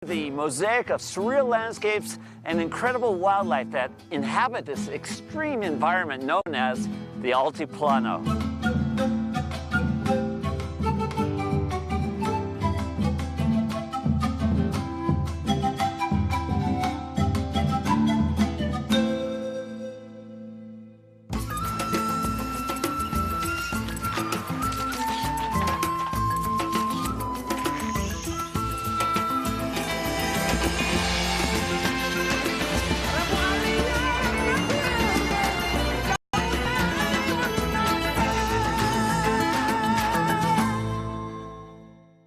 The mosaic of surreal landscapes and incredible wildlife that inhabit this extreme environment known as the Altiplano.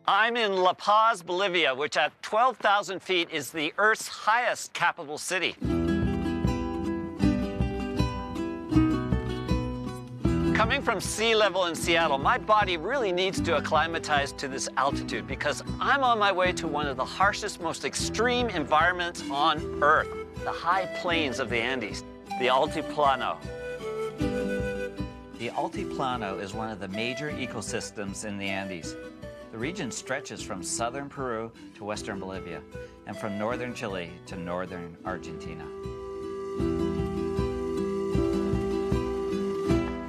I'm in La Paz, Bolivia, which at 12,000 feet is the Earth's highest capital city. Coming from sea level in Seattle, my body really needs to acclimatize to this altitude because I'm on my way to one of the harshest, most extreme environments on Earth, the high plains of the Andes, the Altiplano. The Altiplano is one of the major ecosystems in the Andes. The region stretches from southern Peru to western Bolivia, and from northern Chile to northern Argentina.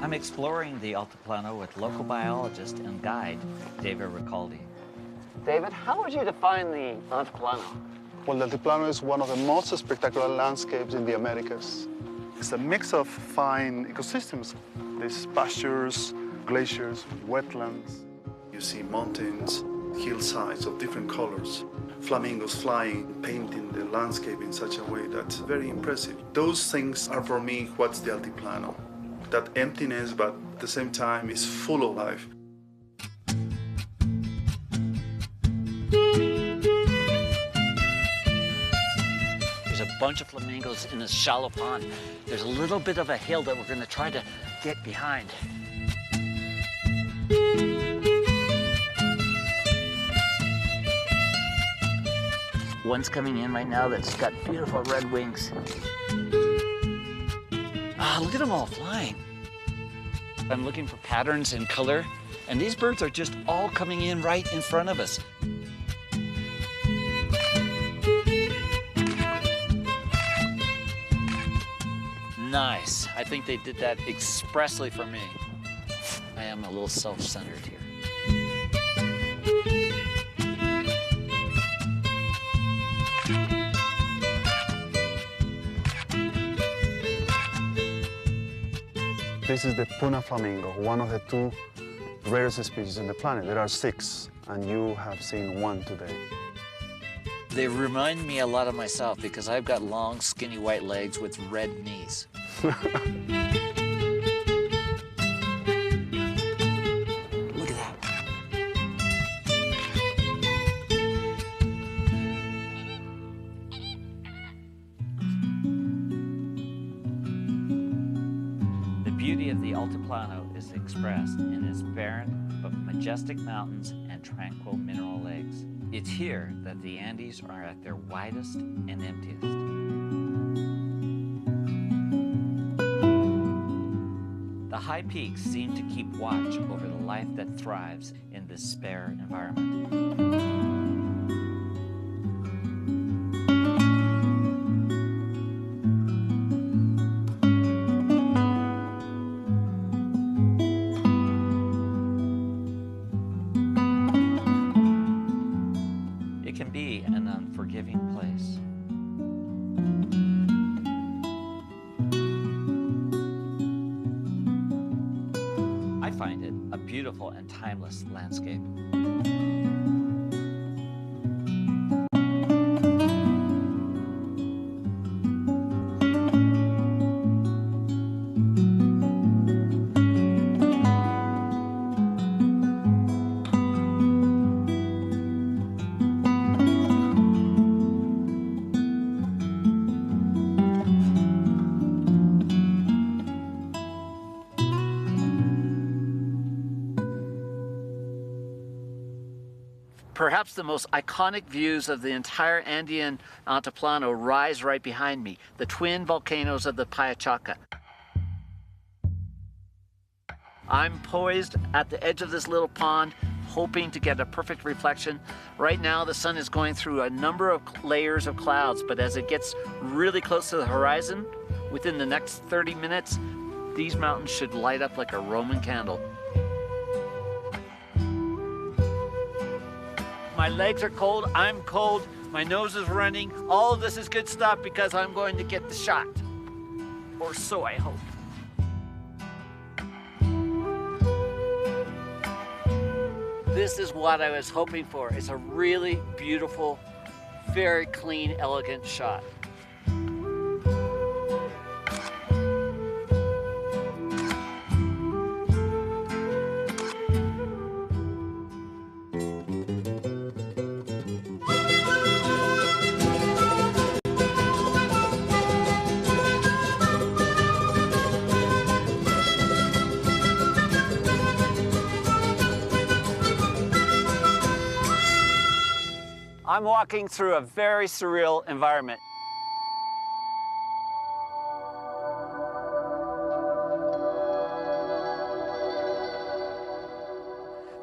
I'm exploring the Altiplano with local biologist and guide, David Ricaldi. David, how would you define the Altiplano? Well, the Altiplano is one of the most spectacular landscapes in the Americas. It's a mix of fine ecosystems. There's pastures, glaciers, wetlands. You see mountains, hillsides of different colors, flamingos flying, painting the landscape in such a way that's very impressive. Those things are for me what's the Altiplano. That emptiness, but at the same time is full of life. There's a bunch of flamingos in this shallow pond. There's a little bit of a hill that we're going to try to get behind. One's coming in right now that's got beautiful red wings. Ah, look at them all flying. I'm looking for patterns in color, and these birds are just all coming in right in front of us. Nice. I think they did that expressly for me. I am a little self-centered here. This is the Puna flamingo, one of the two rarest species on the planet. There are 6, and you have seen 1 today. They remind me a lot of myself because I've got long, skinny white legs with red knees. Look at that. The beauty of the Altiplano is expressed in its barren but majestic mountains and tranquil mineral lakes. It's here that the Andes are at their widest and emptiest. The high peaks seem to keep watch over the life that thrives in this spare environment. It can be an unforgiving place. I find it a beautiful and timeless landscape. Perhaps the most iconic views of the entire Andean Altiplano rise right behind me, the twin volcanoes of the Pachaca. I'm poised at the edge of this little pond, hoping to get a perfect reflection. Right now, the sun is going through a number of layers of clouds, but as it gets really close to the horizon, within the next 30 minutes, these mountains should light up like a Roman candle. My legs are cold, I'm cold, my nose is running. All of this is good stuff because I'm going to get the shot. Or so I hope. This is what I was hoping for. It's a really beautiful, very clean, elegant shot. I'm walking through a very surreal environment.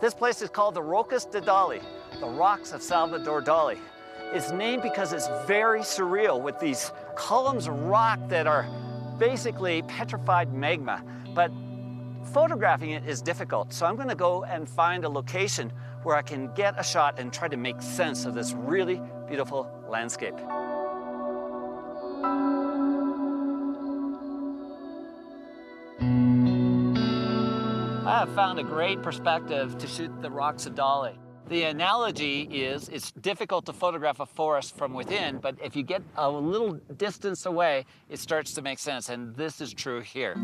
This place is called the Rocas de Dali, the Rocks of Salvador Dali. It's named because it's very surreal with these columns of rock that are basically petrified magma, but photographing it is difficult. So I'm going to go and find a location where I can get a shot and try to make sense of this really beautiful landscape. I have found a great perspective to shoot the Rocks of Dali. The analogy is it's difficult to photograph a forest from within, but if you get a little distance away, it starts to make sense, and this is true here.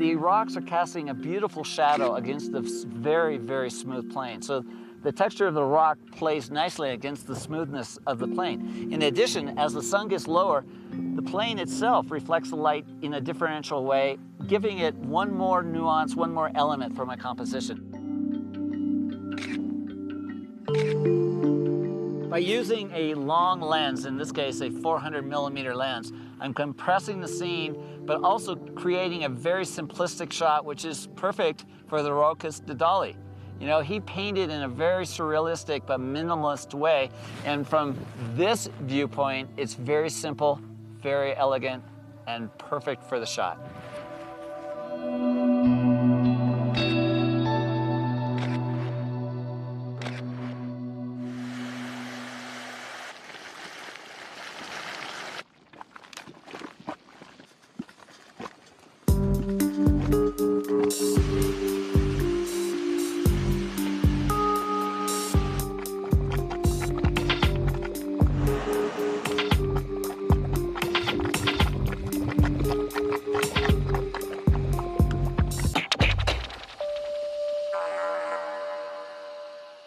The rocks are casting a beautiful shadow against this very, very smooth plain. So the texture of the rock plays nicely against the smoothness of the plain. In addition, as the sun gets lower, the plain itself reflects the light in a differential way, giving it one more nuance, one more element for my composition. By using a long lens, in this case a 400mm lens, I'm compressing the scene, but also creating a very simplistic shot, which is perfect for the Rocas de Dali. You know, he painted in a very surrealistic but minimalist way, and from this viewpoint, it's very simple, very elegant, and perfect for the shot.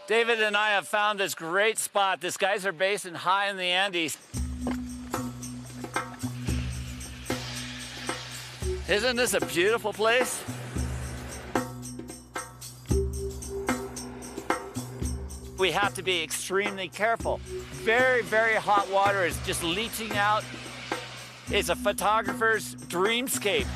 David and I have found this great spot. This geyser basin high in the Andes. Isn't this a beautiful place? We have to be extremely careful. Very, very hot water is just leaching out. It's a photographer's dreamscape.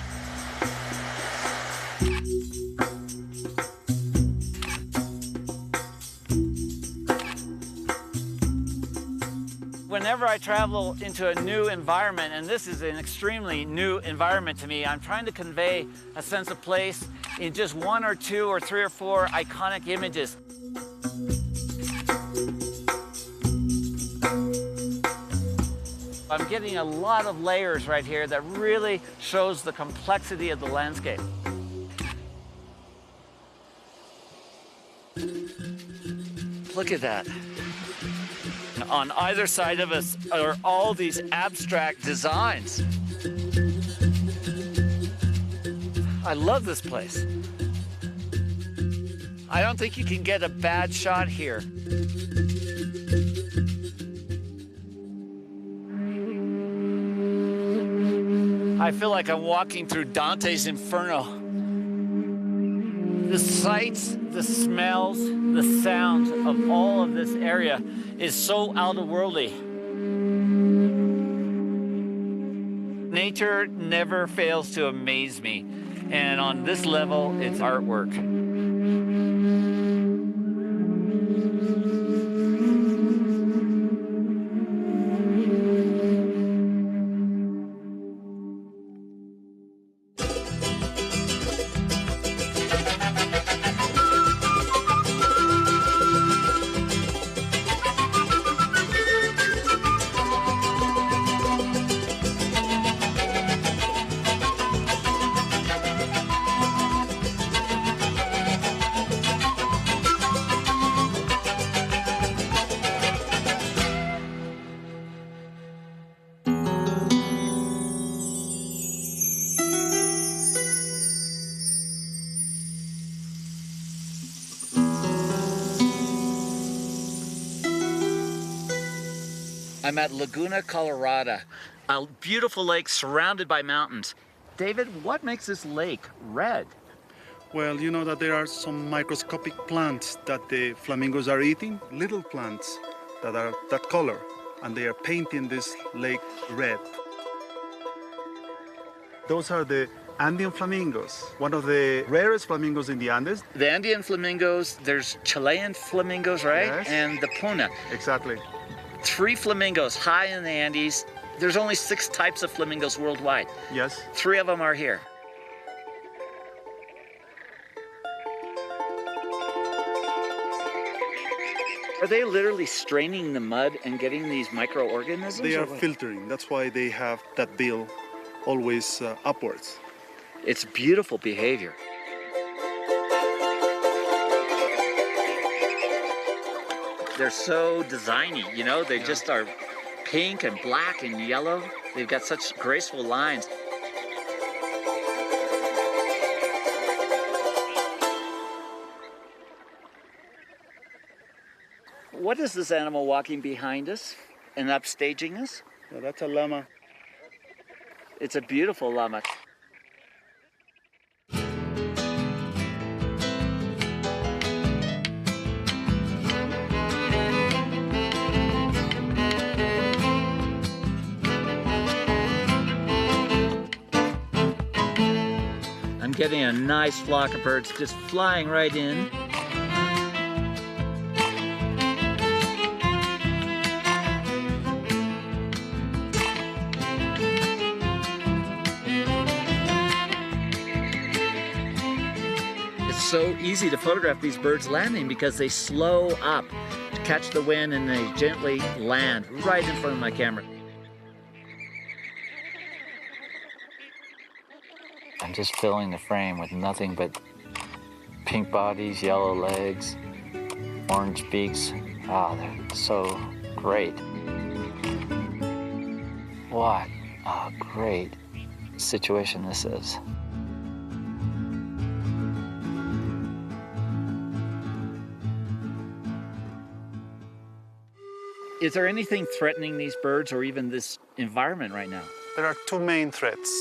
Whenever I travel into a new environment, and this is an extremely new environment to me, I'm trying to convey a sense of place in just one or two or three or four iconic images. I'm getting a lot of layers right here that really shows the complexity of the landscape. Look at that. On either side of us are all these abstract designs. I love this place. I don't think you can get a bad shot here. I feel like I'm walking through Dante's Inferno. The sights, the smells, the sounds of all of this area is so otherworldly. Nature never fails to amaze me. And on this level, it's artwork. I'm at Laguna Colorada, a beautiful lake surrounded by mountains. David, what makes this lake red? Well, you know that there are some microscopic plants that the flamingos are eating, little plants that are that color, and they are painting this lake red. Those are the Andean flamingos, one of the rarest flamingos in the Andes. The Andean flamingos, there's Chilean flamingos, right? Yes. And the Puna. Exactly. 3 flamingos high in the Andes. There's only 6 types of flamingos worldwide. Yes. 3 of them are here. Are they literally straining the mud and getting these microorganisms? They or are what? filtering. That's why they have that bill always upwards. It's beautiful behavior. They're so designy, you know? They just are pink and black and yellow. They've got such graceful lines. What is this animal walking behind us and upstaging us? Yeah, that's a llama. It's a beautiful llama. I'm getting a nice flock of birds just flying right in. It's so easy to photograph these birds landing because they slow up to catch the wind and they gently land right in front of my camera. I'm just filling the frame with nothing but pink bodies, yellow legs, orange beaks. Ah, they're so great. What a great situation this is. Is there anything threatening these birds or even this environment right now? There are 2 main threats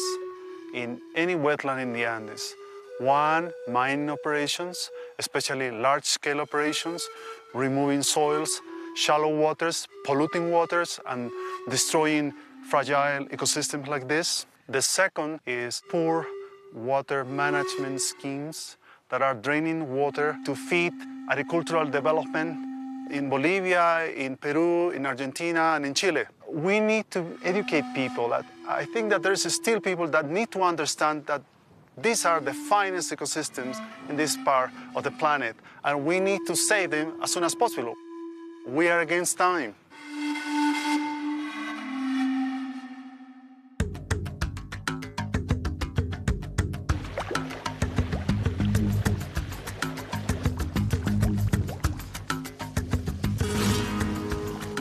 in any wetland in the Andes. One, mining operations, especially large-scale operations, removing soils, shallow waters, polluting waters, and destroying fragile ecosystems like this. The second is poor water management schemes that are draining water to feed agricultural development in Bolivia, in Peru, in Argentina, and in Chile. We need to educate people. I think that there's still people that need to understand that these are the finest ecosystems in this part of the planet, and we need to save them as soon as possible. We are against time.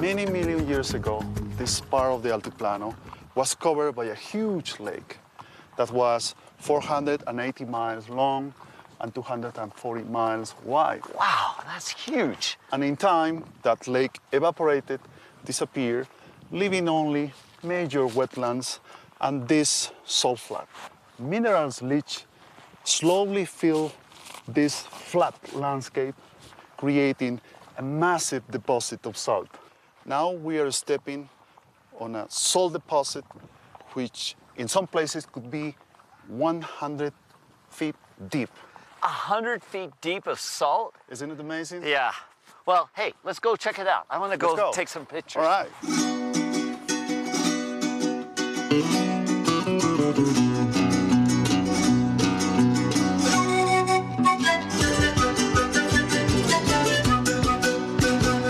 Many million years ago, this part of the Altiplano was covered by a huge lake that was 480 miles long and 240 miles wide. Wow, that's huge. And in time, that lake evaporated, disappeared, leaving only major wetlands and this salt flat. Minerals leach slowly fill this flat landscape, creating a massive deposit of salt. Now we are stepping on a salt deposit, which in some places could be 100 feet deep. 100 feet deep of salt? Isn't it amazing? Yeah. Well, hey, let's go check it out. I want to Let's go go. take some pictures. All right.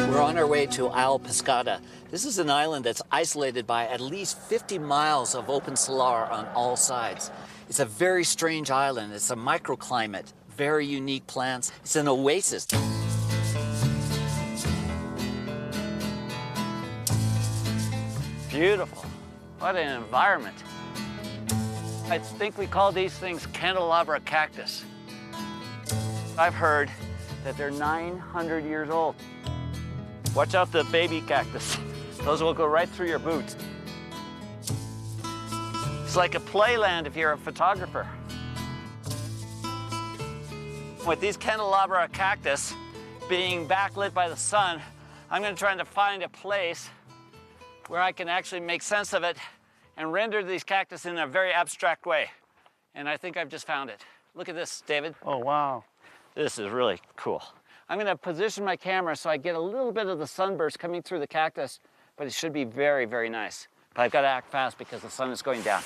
We're on our way to Isle Pescada. This is an island that's isolated by at least 50 miles of open salar on all sides. It's a very strange island. It's a microclimate, very unique plants. It's an oasis. Beautiful. What an environment. I think we call these things candelabra cactus. I've heard that they're 900 years old. Watch out the baby cactus. Those will go right through your boots. It's like a playland if you're a photographer. With these candelabra cactus being backlit by the sun, I'm going to try to find a place where I can actually make sense of it and render these cactus in a very abstract way. And I think I've just found it. Look at this, David. Oh, wow. This is really cool. I'm going to position my camera so I get a little bit of the sunburst coming through the cactus, but it should be very, very nice. But I've got to act fast because the sun is going down.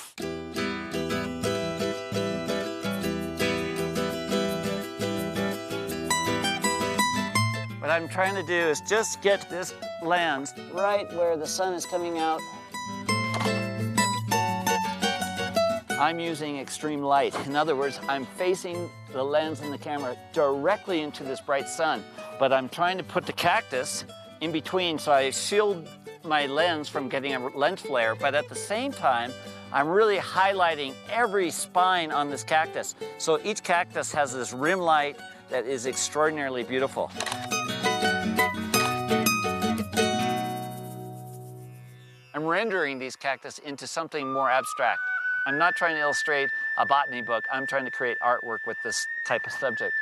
What I'm trying to do is just get this lens right where the sun is coming out. I'm using extreme light. In other words, I'm facing the lens and the camera directly into this bright sun, but I'm trying to put the cactus in between so I shield my lens from getting a lens flare, but at the same time, I'm really highlighting every spine on this cactus. So each cactus has this rim light that is extraordinarily beautiful. I'm rendering these cactus into something more abstract. I'm not trying to illustrate a botany book. I'm trying to create artwork with this type of subject.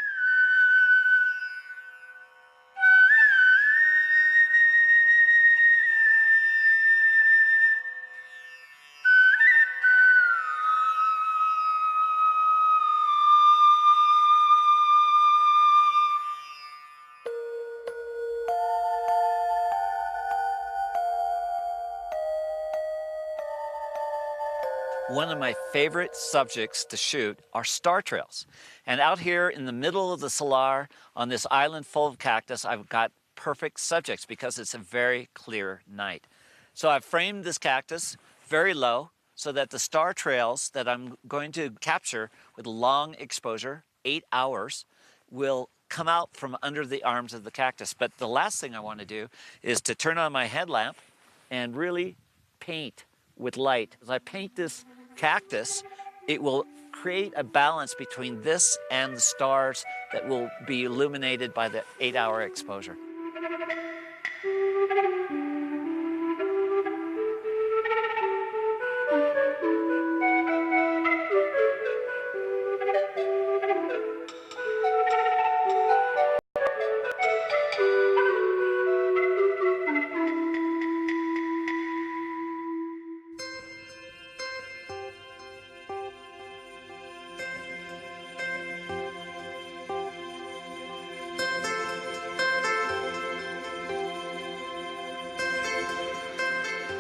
One of my favorite subjects to shoot are star trails. And out here in the middle of the salar, on this island full of cactus, I've got perfect subjects because it's a very clear night. So I've framed this cactus very low so that the star trails that I'm going to capture with long exposure, 8 hours, will come out from under the arms of the cactus. But the last thing I want to do is to turn on my headlamp and really paint with light. As I paint this cactus, it will create a balance between this and the stars that will be illuminated by the 8-hour exposure.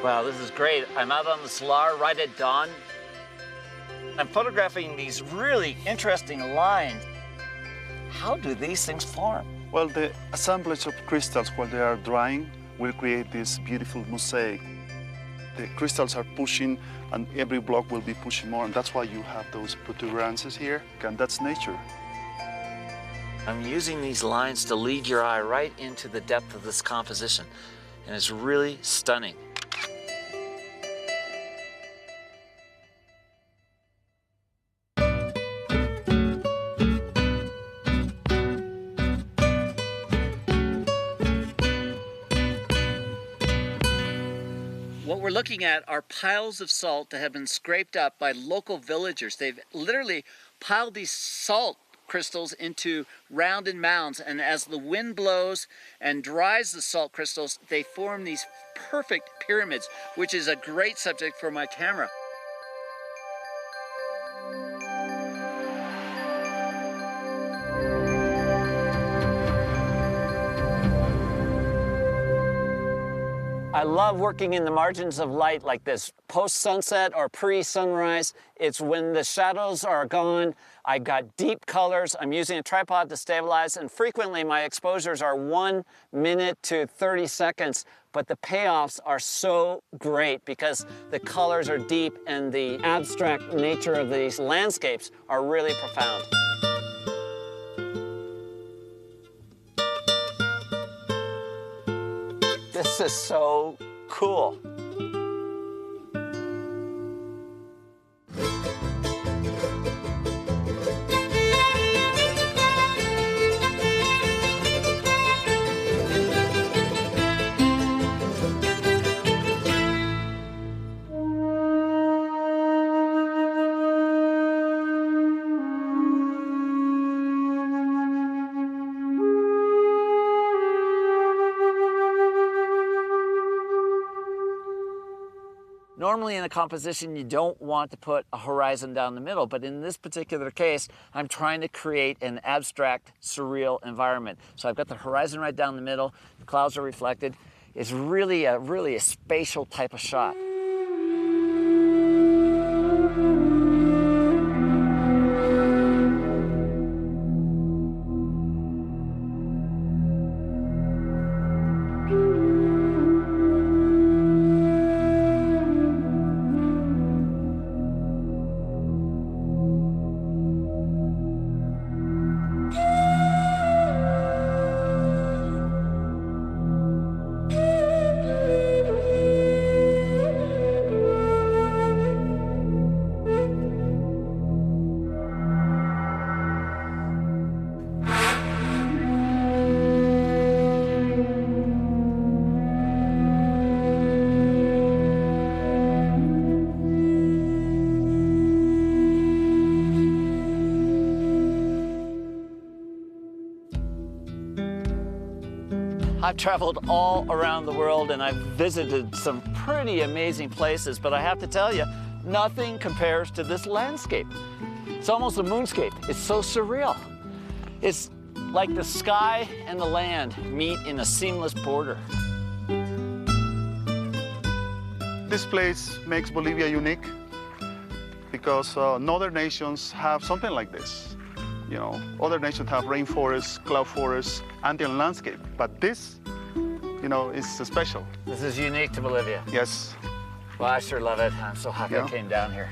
Wow, this is great. I'm out on the salar right at dawn. I'm photographing these really interesting lines. How do these things form? Well, the assemblage of crystals while they are drying will create this beautiful mosaic. The crystals are pushing, and every block will be pushing more, and that's why you have those protuberances here, and that's nature. I'm using these lines to lead your eye right into the depth of this composition, and it's really stunning. What we're looking at are piles of salt that have been scraped up by local villagers. They've literally piled these salt crystals into rounded mounds, and as the wind blows and dries the salt crystals, they form these perfect pyramids, which is a great subject for my camera. I love working in the margins of light like this, post-sunset or pre-sunrise. It's when the shadows are gone. I got deep colors. I'm using a tripod to stabilize, and frequently my exposures are 1 minute to 30 seconds, but the payoffs are so great because the colors are deep and the abstract nature of these landscapes are really profound. This is so cool. Normally in a composition, you don't want to put a horizon down the middle, but in this particular case, I'm trying to create an abstract, surreal environment. So I've got the horizon right down the middle, the clouds are reflected. It's really a spatial type of shot. I've traveled all around the world and I've visited some pretty amazing places, but I have to tell you, nothing compares to this landscape. It's almost a moonscape. It's so surreal. It's like the sky and the land meet in a seamless border. This place makes Bolivia unique because other nations have something like this. You know, other nations have rainforests, cloud forests, Andean landscape, but this, you know, is special. This is unique to Bolivia. Yes. Well, I sure love it. I'm so happy I came down here.